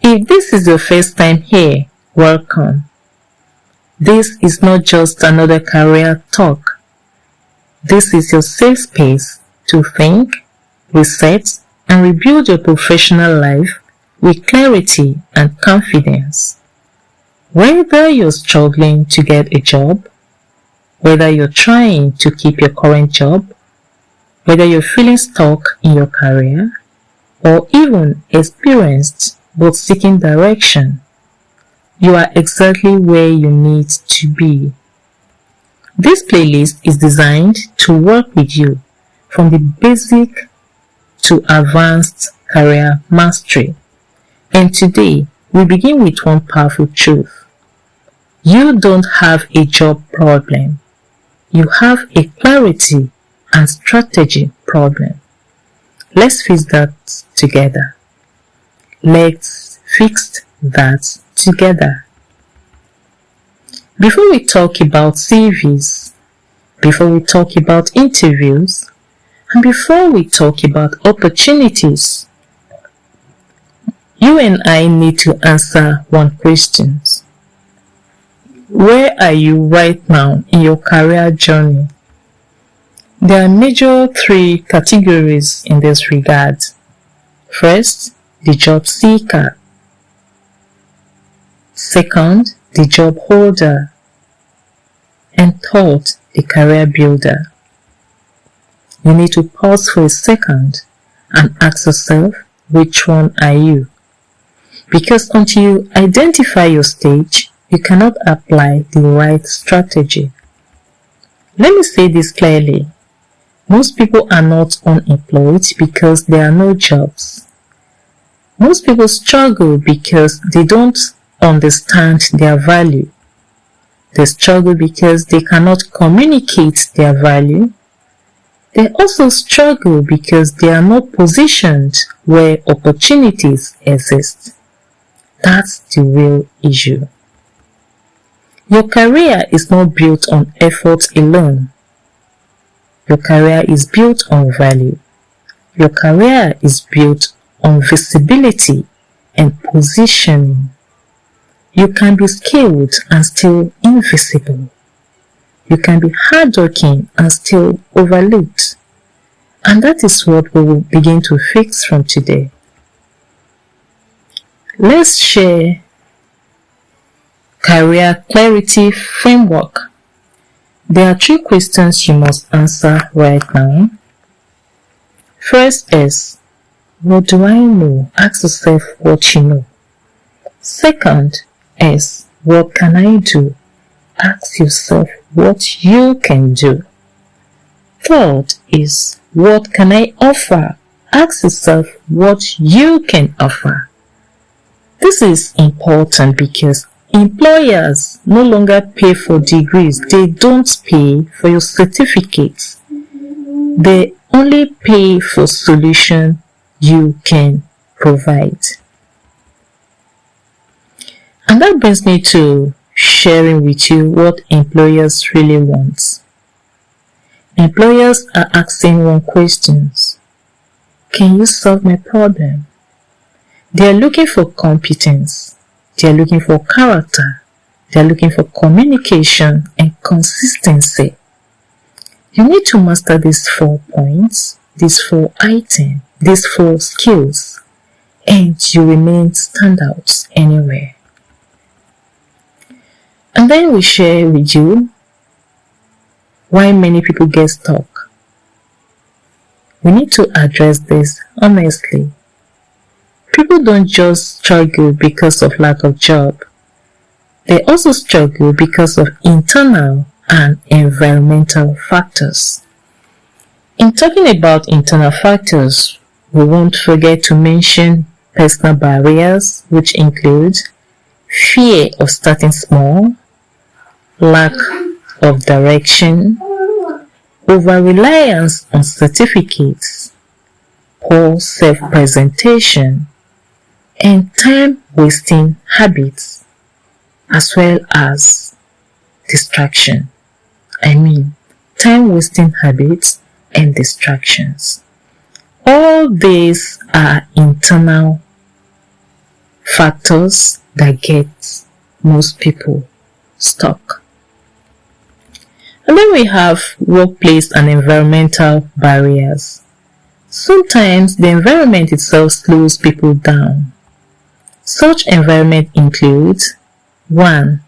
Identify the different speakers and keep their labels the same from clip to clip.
Speaker 1: If this is your first time here, welcome. This is not just another career talk. This is your safe space to think, reset, and rebuild your professional life with clarity and confidence. Whether you're struggling to get a job, whether you're trying to keep your current job, whether you're feeling stuck in your career, or even experienced but seeking direction, you are exactly where you need to be. This playlist is designed to work with you from the basic to advanced career mastery. And today, we begin with one powerful truth. You don't have a job problem. You have a clarity and strategy problem. Let's fix that together. Let's fix that together. Before we talk about CVs, before we talk about interviews, and before we talk about opportunities, you and I need to answer one question. Where are you right now in your career journey? There are major three categories in this regard. First, the job seeker. Second, the job holder. And third, the career builder. You need to pause for a second and ask yourself, which one are you? Because until you identify your stage, you cannot apply the right strategy. Let me say this clearly. Most people are not unemployed because there are no jobs. Most people struggle because they don't understand their value. They struggle because they cannot communicate their value. They also struggle because they are not positioned where opportunities exist. That's the real issue. Your career is not built on effort alone. Your career is built on value. Your career is built on visibility and positioning. You can be skilled and still invisible. You can be hardworking and still overlooked. And that is what we will begin to fix from today. Let's share Career Clarity Framework. There are 3 questions you must answer right now. First is, what do I know? Ask yourself what you know. Second is, what can I do? Ask yourself what you can do. Third is, what can I offer? Ask yourself what you can offer. This is important because employers no longer pay for degrees. They don't pay for your certificates. They only pay for solutions you can provide. And that brings me to sharing with you what employers really want. Employers are asking one question. Can you solve my problem? They are looking for competence. They are looking for character. They are looking for communication and consistency. You need to master these 4 points, these 4 items, these 4 skills, and you remain standouts anywhere. And then we share with you why many people get stuck. We need to address this honestly. People don't just struggle because of lack of job. They also struggle because of internal and environmental factors. In talking about internal factors, we won't forget to mention personal barriers, which include fear of starting small, lack of direction, over-reliance on certificates, poor self-presentation, and time-wasting habits, as well as distraction. Time-wasting habits and distractions. All these are internal factors that get most people stuck. And then we have workplace and environmental barriers. Sometimes the environment itself slows people down. Such environment includes 1.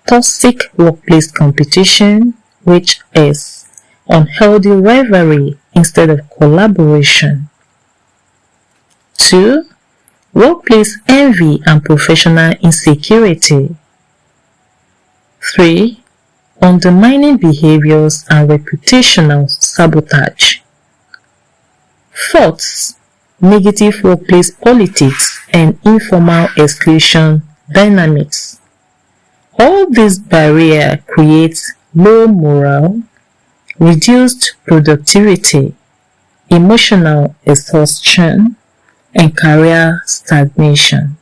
Speaker 1: Toxic workplace competition, which is unhealthy rivalry instead of collaboration. 2. Workplace envy and professional insecurity. 3. Undermining behaviors and reputational sabotage. 4. Negative workplace politics and informal exclusion dynamics. All these barriers create low morale, reduced productivity, emotional exhaustion, and career stagnation.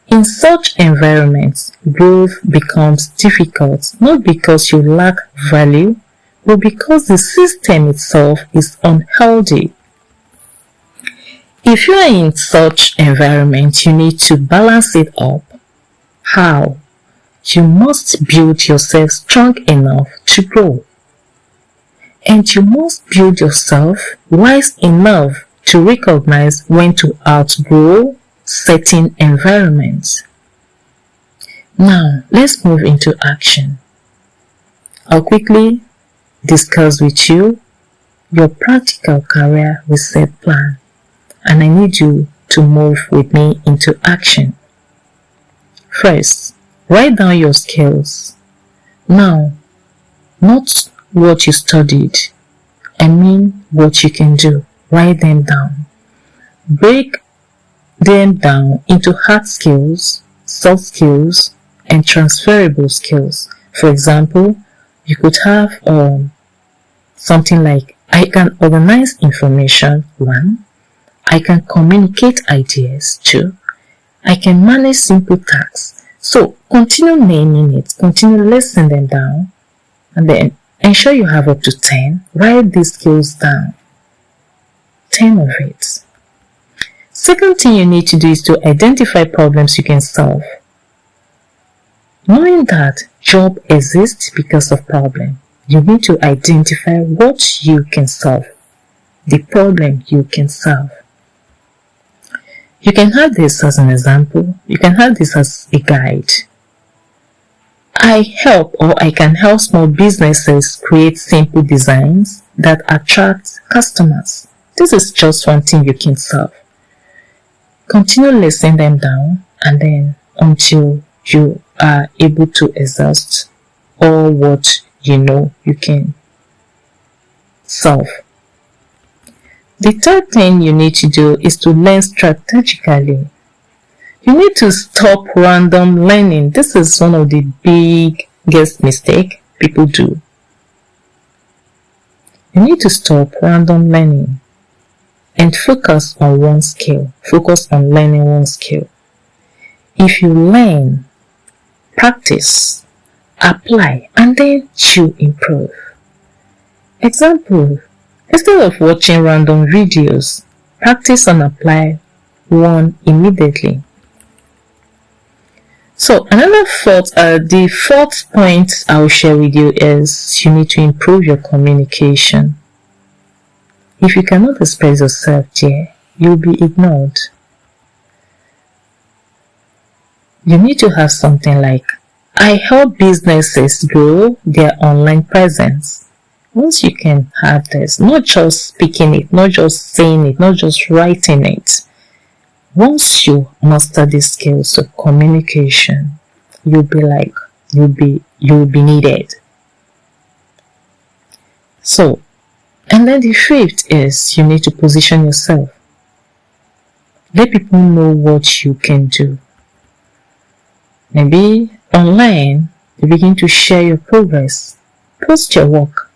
Speaker 1: In such environments, growth becomes difficult not because you lack value, but because the system itself is unhealthy. If you are in such environment, you need to balance it up. How? You must build yourself strong enough to grow. And you must build yourself wise enough to recognize when to outgrow certain environments. Now, let's move into action. I'll quickly discuss with you your practical career reset plan, and I need you to move with me into action. First, write down your skills. Now, not what you studied, I mean what you can do. Write them down. Break them down into hard skills, soft skills, and transferable skills. For example, you could have something like, I can organize information, 1. I can communicate ideas, 2. I can manage simple tasks. So continue naming it, continue listing them down, and then ensure you have up to 10. Write these skills down. 10 of it. Second thing you need to do is to identify problems you can solve. Knowing that job exists because of problem, you need to identify what you can solve, the problem you can solve. You can have this as an example. You can have this as a guide. I can help small businesses create simple designs that attract customers. This is just one thing you can solve. Continue listing them down, and then until you are able to exhaust all what you know you can solve. The third thing you need to do is to learn strategically. You need to stop random learning. This is one of the biggest mistakes people do. You need to stop random learning and focus on one skill. Focus on learning one skill. If you learn, practice, apply, and then you improve. Example, instead of watching random videos, practice and apply one immediately. So the fourth point I'll share with you is you need to improve your communication. If you cannot express yourself there, you'll be ignored. You need to have something like, I help businesses grow their online presence. Once you can have this, not just speaking it, not just saying it, not just writing it. Once you master the skills of communication, you'll be needed. So, and then the fifth is you need to position yourself. Let people know what you can do. Maybe online, you begin to share your progress. Post your work.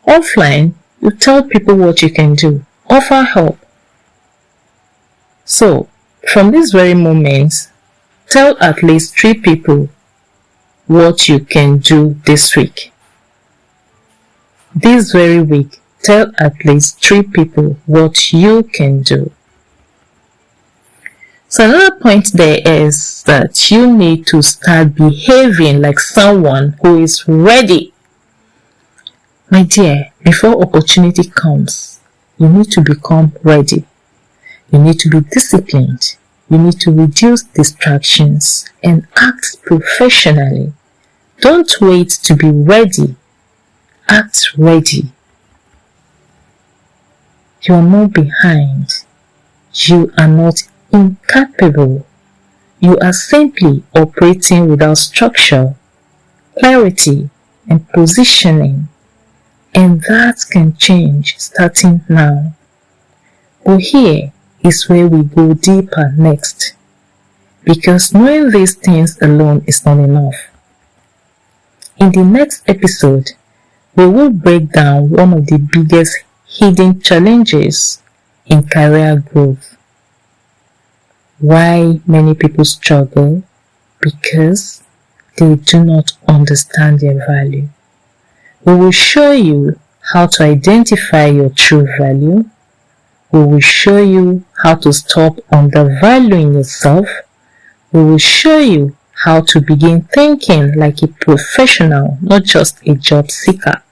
Speaker 1: Offline, you tell people what you can do. Offer help. So, from this very moment, tell at least 3 people what you can do this week. This very week, tell at least 3 people what you can do. So another point there is that you need to start behaving like someone who is ready. My dear, before opportunity comes, you need to become ready. You need to be disciplined. You need to reduce distractions and act professionally. Don't wait to be ready. Act ready. You are not behind. You are not incapable. You are simply operating without structure, clarity, and positioning. And that can change starting now. But here is where we go deeper next. Because knowing these things alone is not enough. In the next episode, we will break down one of the biggest hidden challenges in career growth. Why many people struggle? Because they do not understand their value. We will show you how to identify your true value. We will show you how to stop undervaluing yourself. We will show you how to begin thinking like a professional, not just a job seeker.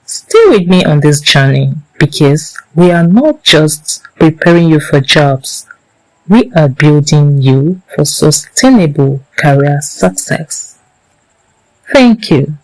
Speaker 1: Stay with me on this journey because we are not just preparing you for jobs. We are building you for sustainable career success. Thank you.